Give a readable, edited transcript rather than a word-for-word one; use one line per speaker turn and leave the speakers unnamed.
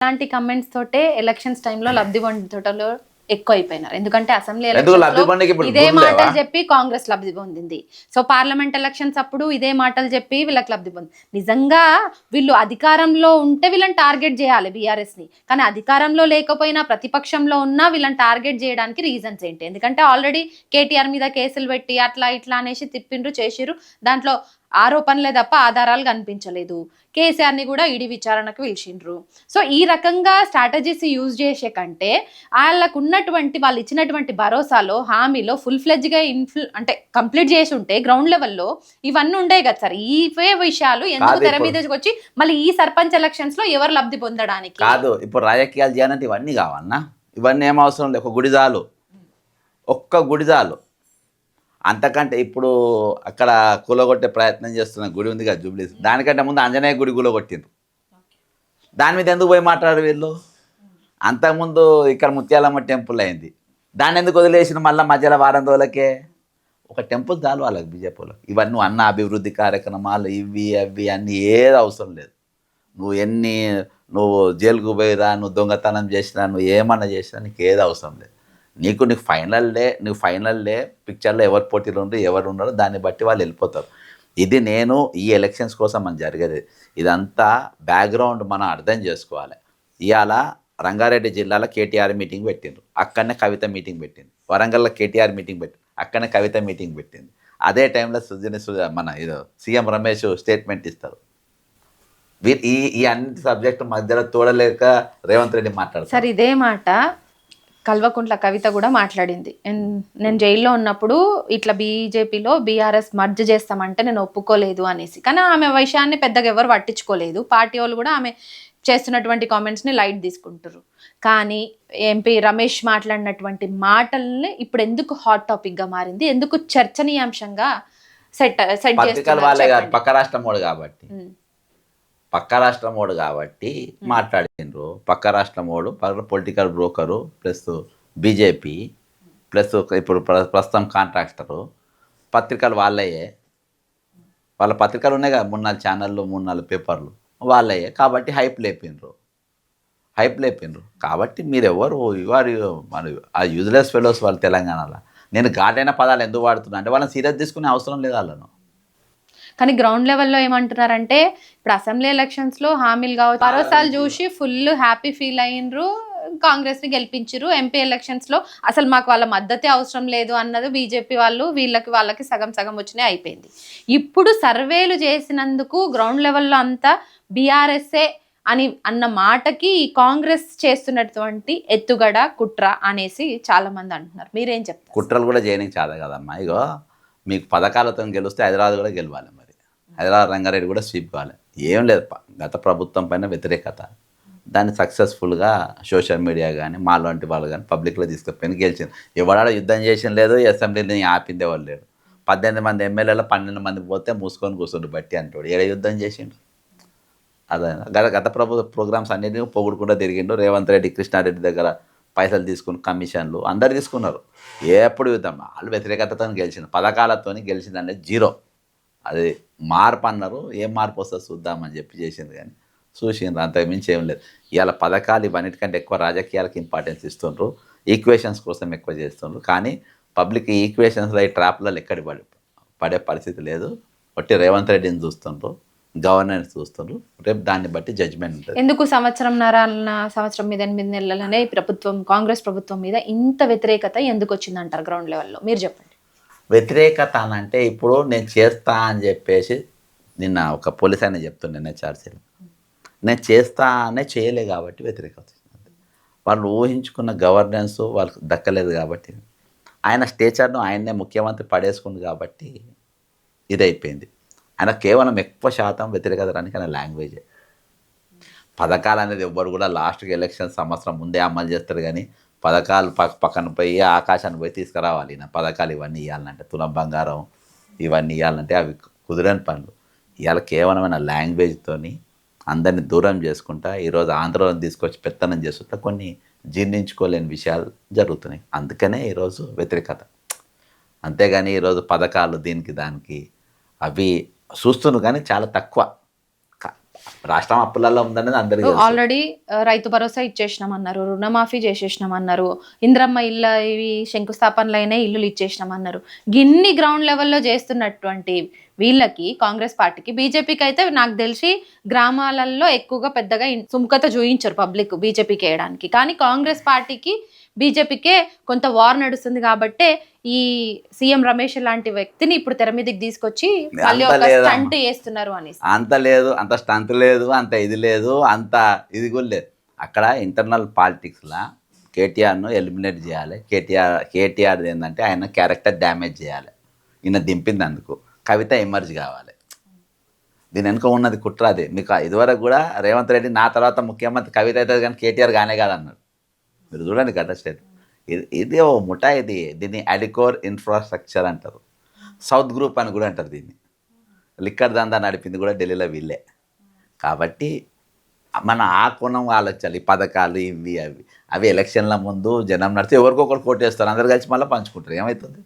ఇలాంటి కమెంట్స్ తోటే ఎలక్షన్స్ టైంలో లబ్ధి పొందేటోళ్ళు ఎక్కువ అయిపోయినారు. ఎందుకంటే అసెంబ్లీ ఇదే మాటలు చెప్పి కాంగ్రెస్ లబ్ధి పొందింది. సో పార్లమెంట్ ఎలక్షన్స్ అప్పుడు ఇదే మాటలు చెప్పి వీళ్ళకి లబ్ధి పొంది. నిజంగా వీళ్ళు అధికారంలో ఉంటే వీళ్ళని టార్గెట్ చేయాలి బీఆర్ఎస్ ని, కానీ అధికారంలో లేకపోయినా ప్రతిపక్షంలో ఉన్నా వీళ్ళని టార్గెట్ చేయడానికి రీజన్స్ ఏంటి? ఎందుకంటే ఆల్రెడీ కేటీఆర్ మీద కేసులు పెట్టి అట్లా ఇట్లా అనేసి తిప్పిండ్రు చేసిరు. దాంట్లో ఆరోపణలే తప్ప ఆధారాలు కనిపించలేదు. కేసీఆర్ ని కూడా ఈడీ విచారణకు పిలిచిండ్రు. సో ఈ రకంగా స్ట్రాటజీస్ యూజ్ చేసే కంటే వాళ్ళకు ఉన్నటువంటి వాళ్ళు ఇచ్చినటువంటి భరోసాలో హామీలో ఫుల్ ఫ్లెడ్జ్ గా అంటే కంప్లీట్ చేసి ఉంటే గ్రౌండ్ లెవెల్లో ఇవన్నీ ఉండే కదా సార్. ఇవే విషయాలు ఎందుకు తెర మీదకి వచ్చి మళ్ళీ ఈ సర్పంచ్ ఎలక్షన్స్ లో ఎవరు లబ్ధి పొందడానికి
కాదు. ఇప్పుడు రాజకీయాలు చేయాలంటే ఇవన్నీ కావన్నా, ఇవన్నీ ఏం అవసరం లేదు. ఒక గుడిజాలు, ఒక్క గుడిజాలు. అంతకంటే ఇప్పుడు అక్కడ కూలగొట్టే ప్రయత్నం చేస్తున్న గుడి ఉంది కదా జూబ్లీస్, దానికంటే ముందు ఆంజనేయ గుడి కూలగొట్టిండ్రు. దాని మీద ఎందుకు పోయి మాట్లాడారు వీళ్ళు? అంతకుముందు ఇక్కడ ముత్యాలమ్మ టెంపుల్ అయింది, దాన్ని ఎందుకు వదిలేసిన మళ్ళీ మధ్యలో వారం రోజులకే? ఒక టెంపుల్ చాలు వాళ్ళకి బీజేపీలో. ఇవన్నీ అన్న అభివృద్ధి కార్యక్రమాలు ఇవి అవి అన్నీ ఏది అవసరం లేదు. నువ్వు జైలుకు పోయిరా, నువ్వు దొంగతనం చేసినా, నువ్వు ఏమన్నా చేసినా నీకు ఏది అవసరం లేదు. నీకు ఫైనల్ డే పిక్చర్లో ఎవరు పోటీలు ఉండరు, ఎవరు ఉండరు, దాన్ని బట్టి వాళ్ళు వెళ్ళిపోతారు. ఇది ఈ ఎలక్షన్స్ కోసం మనం జరిగేది. ఇదంతా బ్యాక్గ్రౌండ్ మనం అర్థం చేసుకోవాలి. ఇవాళ రంగారెడ్డి జిల్లాలో కేటీఆర్ మీటింగ్ పెట్టిండ్రు, అక్కడనే కవిత మీటింగ్ పెట్టింది. వరంగల్లో కేటీఆర్ మీటింగ్ పెట్టింది, అక్కడనే కవిత మీటింగ్ పెట్టింది. అదే టైంలో మన సీఎం రమేష్ స్టేట్మెంట్ ఇస్తారు. ఈ అన్ని సబ్జెక్టు మధ్యలో తోడలేక రేవంత్ రెడ్డి మాట్లాడతారు.
సార్ ఇదే మాట కల్వకుంట్ల కవిత కూడా మాట్లాడింది. నేను జైల్లో ఉన్నప్పుడు ఇట్లా బీజేపీలో బీఆర్ఎస్ మర్జ్ చేస్తామంటే నేను ఒప్పుకోలేదు అనేసి. కానీ ఆమె విషయాన్ని పెద్దగా ఎవరు పట్టించుకోలేదు. పార్టీ వాళ్ళు కూడా ఆమె చేస్తున్నటువంటి కామెంట్స్ని లైట్ తీసుకుంటారు. కానీ ఎంపీ రమేష్ మాట్లాడినటువంటి మాటల్ని ఇప్పుడు ఎందుకు హాట్ టాపిక్గా మారింది, ఎందుకు చర్చనీయాంశంగా సెట్ చేస్తున్నారు?
పక్క రాష్ట్రమోడు కాబట్టి మాట్లాడిండ్రు. పక్క రాష్ట్రమోడు political broker plus BJP plus ఇప్పుడు ప్రస్తుతం కాంట్రాక్టరు. పత్రికలు వాళ్ళయ్యే, వాళ్ళ పత్రికలు ఉన్నాయి కదా, 3-4 ఛానళ్ళు 3-4 పేపర్లు వాళ్ళయ్యే. కాబట్టి హైప్ లేపిండ్రు. కాబట్టి మీరెవరు మన ఆ యూజ్లెస్ ఫెలోస్ వాళ్ళు తెలంగాణలో. నేను ఘాటైన పదాలు ఎందుకు వాడుతున్నా అంటే వాళ్ళని సీరియస్ తీసుకునే అవసరం లేదు వాళ్ళను.
కానీ గ్రౌండ్ లెవెల్లో ఏమంటున్నారంటే ఇప్పుడు అసెంబ్లీ ఎలక్షన్స్లో హామీలు కావచ్చు భరోసాలు చూసి ఫుల్ హ్యాపీ ఫీల్ అయ్యిండ్రు, కాంగ్రెస్ని గెలిపించారు. ఎంపీ ఎలక్షన్స్లో అసలు మాకు వాళ్ళ మద్దతే అవసరం లేదు అన్నది బీజేపీ వాళ్ళు, వాళ్ళకి సగం వచ్చినాయి అయిపోయింది. ఇప్పుడు సర్వేలు చేసినందుకు గ్రౌండ్ లెవెల్లో అంతా బీఆర్ఎస్ఏ అన్న మాటకి ఈ కాంగ్రెస్ చేస్తున్నటువంటి ఎత్తుగడ కుట్ర అనేసి చాలా మంది అంటున్నారు. మీరేం చెప్తారు?
కుట్రలు కూడా చేయడానికి చాలా కదమ్మా. ఇగో మీకు పథకాలతో గెలిస్తే హైదరాబాద్ కూడా గెలవాలి, మరి హైదరాబాద్ రంగారెడ్డి కూడా స్వీప్ కావాలి. ఏం లేదు, గత ప్రభుత్వం పైన వ్యతిరేకత, దాన్ని సక్సెస్ఫుల్గా సోషల్ మీడియా కానీ మా లాంటి వాళ్ళు కానీ పబ్లిక్లో తీసుకుపోయిన గెలిచింది. ఎవడాడ యుద్ధం చేసిన లేదు, అసెంబ్లీని ఆపిందే వాళ్ళు లేడు. 18 మంది ఎమ్మెల్యేలు 12 మంది పోతే మూసుకొని కూర్చుండు బట్టి అంటాడు. ఏడ యుద్ధం చేసిండు? అదే గత ప్రోగ్రామ్స్ అన్నిటిని పొగుడుకుండా తిరిగిండు. రేవంత్ రెడ్డి కృష్ణారెడ్డి దగ్గర పైసలు తీసుకుని కమిషన్లు అందరు తీసుకున్నారు. ఎప్పుడు యుద్ధం? వాళ్ళు వ్యతిరేకతతో గెలిచింది, పథకాలతో గెలిచింది అనేది జీరో. అది మార్పు అన్నారు, ఏం మార్పు వస్తుందో చూద్దామని చేసింది. కానీ చూసిండ్రు, అంతకు మించి ఏం లేదు. ఇవాళ పథకాలు ఇవన్నిటికంటే ఎక్కువ రాజకీయాలకు ఇంపార్టెన్స్ ఇస్తుండ్రు, ఈక్వేషన్స్ కోసం ఎక్కువ చేస్తుండ్రు. కానీ పబ్లిక్ ఈక్వేషన్స్లో ఈ ట్రాప్లలో ఎక్కడి పడే పరిస్థితి లేదు. ఒకటి రేవంత్ రెడ్డిని చూస్తుండ్రు, గవర్నెన్స్ చూస్తారు. రేపు దాన్ని బట్టి జడ్జ్మెంట్ ఉంటుంది.
ఎందుకు సంవత్సరం 8 నెలలనే కాంగ్రెస్ ప్రభుత్వం మీద ఇంత వ్యతిరేకత ఎందుకు వచ్చిందంటారు గ్రౌండ్ లెవెల్లో? మీరు చెప్పండి.
వ్యతిరేకత అని అంటే ఇప్పుడు నేను చేస్తా అని చెప్పేసి నిన్న ఒక పోలీస్ ఆయన చెప్తుండే చార్జీలు, నేను చేస్తా అనే చేయలే కాబట్టి వ్యతిరేకత వచ్చింది. వాళ్ళు ఊహించుకున్న గవర్నెన్స్ వాళ్ళకి దక్కలేదు కాబట్టి, ఆయన స్టేచర్ను ఆయన్నే ముఖ్యమంత్రి పడేసుకుంది కాబట్టి ఇదైపోయింది. ఆయన కేవలం ఎక్కువ శాతం వ్యతిరేకత రానికి ఆయన లాంగ్వేజే. పథకాలు అనేది ఎవ్వరు కూడా లాస్ట్కి ఎలక్షన్ సంవత్సరం ముందే అమలు చేస్తారు. కానీ పథకాలు పక్కన పోయి ఆకాశాన్ని పోయి తీసుకురావాలి. నా పథకాలు ఇవన్నీ ఇవ్వాలంటే, తులం బంగారం ఇవన్నీ ఇవ్వాలంటే అవి కుదరని పనులు. ఇవాళ కేవలమైన లాంగ్వేజ్తోని అందరినీ దూరం చేసుకుంటా ఈరోజు ఆంధ్రలో తీసుకొచ్చి పెత్తనం చేస్తుంటా కొన్ని జీర్ణించుకోలేని విషయాలు జరుగుతున్నాయి. అందుకనే ఈరోజు వ్యతిరేకత. అంతేగాని ఈరోజు పథకాలు దీనికి దానికి అవి చూస్తున్నారు కానీ చాలా తక్కువ. రాష్ట్రం అప్పులలో ఉందనేది అందరికీ తెలుసు.
ఆల్రెడీ రైతు భరోసా ఇచ్చేసినామన్నారు, రుణమాఫీ చేసేసినామన్నారు, ఇంద్రమ్మ ఇళ్ళ ఇవి శంకుస్థాపనలైన ఇల్లులు ఇచ్చేసినామన్నారు. గిన్ని గ్రౌండ్ లెవెల్లో చేస్తున్నటువంటి వీళ్ళకి కాంగ్రెస్ పార్టీకి, బీజేపీకి అయితే నాకు తెలిసి గ్రామాలలో ఎక్కువగా పెద్దగా సుముఖత చూయించరు పబ్లిక్ బీజేపీకి వేయడానికి. కానీ కాంగ్రెస్ పార్టీకి బీజేపీకే కొంత వార్ నడుస్తుంది కాబట్టి ఈ సీఎం రమేష్ లాంటి వ్యక్తిని ఇప్పుడు తెర మీదకి తీసుకొచ్చి మళ్ళీ ఒక స్టంట్ చేస్తున్నారు అని.
అంత లేదు, అంత స్టంట్ లేదు, అంత ఇది లేదు, అంత ఇది కూడా లేదు. అక్కడ ఇంటర్నల్ పాలిటిక్స్లో కేటీఆర్ను ఎలిమినేట్ చేయాలి. కేటీఆర్ ఏంటంటే ఆయన క్యారెక్టర్ డ్యామేజ్ చేయాలి. ఈయన దింపింది అందుకు కవిత ఎమర్జ్ కావాలి. దీని వెనుక ఉన్నది కుట్ర అది. మీకు ఇదివరకు కూడా రేవంత్ రెడ్డి నా తర్వాత ముఖ్యమంత్రి కవిత అవుతుంది కానీ కేటీఆర్ గానే కాదన్నాడు. మీరు చూడండి కదా స్టేట్. ఇది ఓ ముఠా ఇది. దీన్ని అడికోర్ ఇన్ఫ్రాస్ట్రక్చర్ అంటారు. సౌత్ గ్రూప్ అని కూడా అంటారు దీన్ని. లిక్కర్ దందా నడిపింది కూడా ఢిల్లీలో వీళ్ళే. కాబట్టి మన ఆ కోణం ఆలోచించాలి. ఈ పథకాలు ఇవి అవి ఎలక్షన్ల ముందు జనం నడితే ఎవరికొకరు కోటేస్తారు, అందరు కలిసి మళ్ళీ పంచుకుంటారు. ఏమవుతుంది?